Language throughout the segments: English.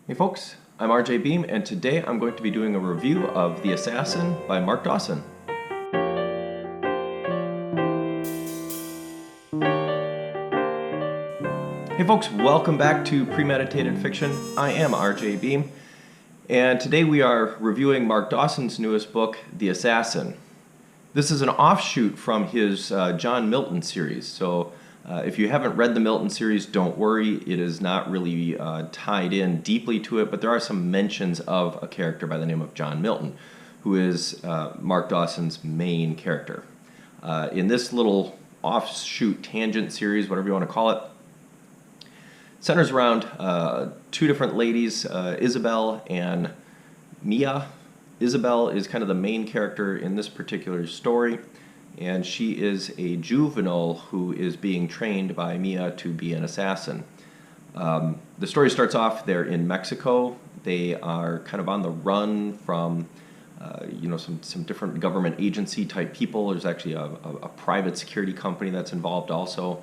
Hey folks, I'm RJ Beam, and today I'm going to be doing a review of The Assassin by Mark Dawson. Hey folks, welcome back to Premeditated Fiction. I am RJ Beam, and today we are reviewing Mark Dawson's newest book, The Assassin. This is an offshoot from his John Milton series, so if you haven't read the Milton series, don't worry. It is not really tied in deeply to it, but there are some mentions of a character by the name of John Milton, who is Mark Dawson's main character. In this little offshoot tangent series, whatever you want to call it, centers around two different ladies, Isabel and Mia. Isabel is kind of the main character in this particular story, and she is a juvenile who is being trained by Mia to be an assassin. The story starts off, they're in Mexico. They are kind of on the run from some different government agency type people. There's actually a private security company that's involved also,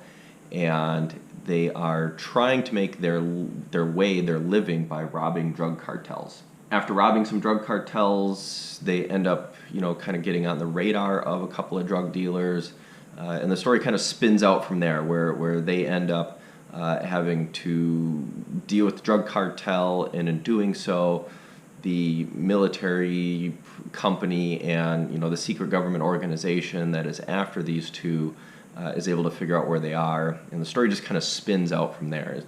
and they are trying to make their living by robbing drug cartels. After robbing some drug cartels, they end up, kind of getting on the radar of a couple of drug dealers, and the story kind of spins out from there, where they end up having to deal with the drug cartel, and in doing so, the military company and the secret government organization that is after these two is able to figure out where they are, and the story just kind of spins out from there.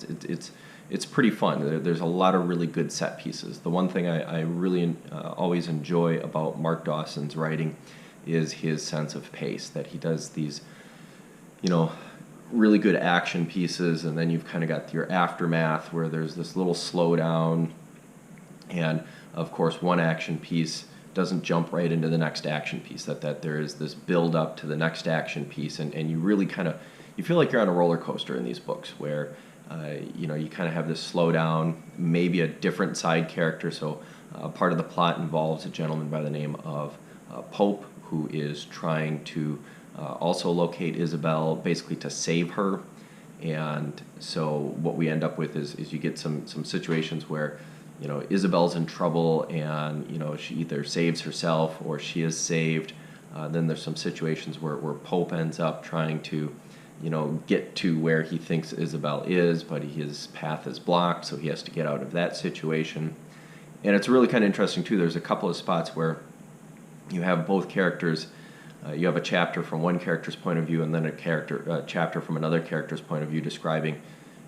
It's pretty fun. There's a lot of really good set pieces. The one thing I really always enjoy about Mark Dawson's writing is his sense of pace, that he does these, really good action pieces, and then you've kind of got your aftermath where there's this little slowdown, and of course one action piece doesn't jump right into the next action piece, that there is this build up to the next action piece, and you really you feel like you're on a roller coaster in these books where you kind of have this slowdown, maybe a different side character. So part of the plot involves a gentleman by the name of Pope, who is trying to also locate Isabel, basically to save her. And so what we end up with is you get some situations where Isabel's in trouble, and she either saves herself or she is saved. Then there's some situations where Pope ends up trying to get to where he thinks Isabel is, but his path is blocked, so he has to get out of that situation. And it's really kind of interesting too. There's a couple of spots where you have both characters. You have a chapter from one character's point of view, and then a chapter from another character's point of view, describing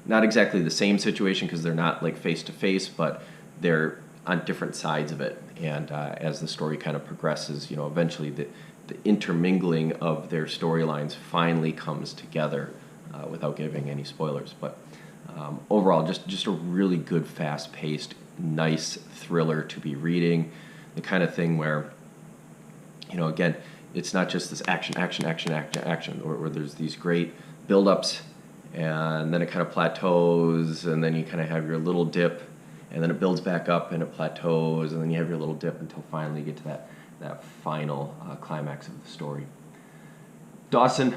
not exactly the same situation because they're not like face to face, but they're on different sides of it. And as the story kind of progresses, eventually the intermingling of their storylines finally comes together, without giving any spoilers. But overall, just a really good, fast-paced, nice thriller to be reading. The kind of thing where, again, it's not just this action, where there's these great build-ups, and then it kind of plateaus, and then you kind of have your little dip, and then it builds back up, and it plateaus, and then you have your little dip until finally you get to that final climax of the story. Dawson,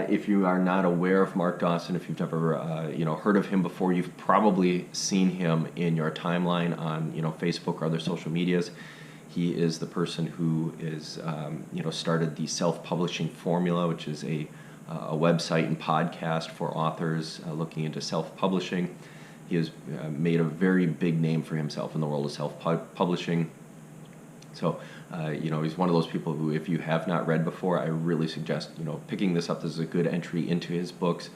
if you are not aware of Mark Dawson, if you've never heard of him before, you've probably seen him in your timeline on Facebook or other social medias. He is the person who is started the Self-Publishing Formula, which is a website and podcast for authors looking into self-publishing. He has made a very big name for himself in the world of self-publishing. So, he's one of those people who, if you have not read before, I really suggest, picking this up. This is a good entry into his books,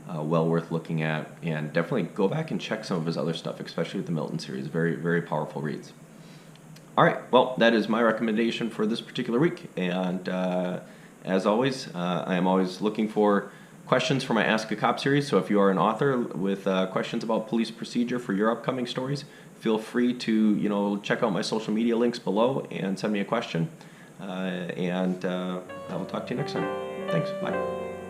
well worth looking at, and definitely go back and check some of his other stuff, especially with the Milton series. Very, very powerful reads. All right, well, that is my recommendation for this particular week, and as always, I am always looking for questions for my Ask a Cop series, so if you are an author with questions about police procedure for your upcoming stories, feel free to check out my social media links below and send me a question, and I will talk to you next time. Thanks, bye.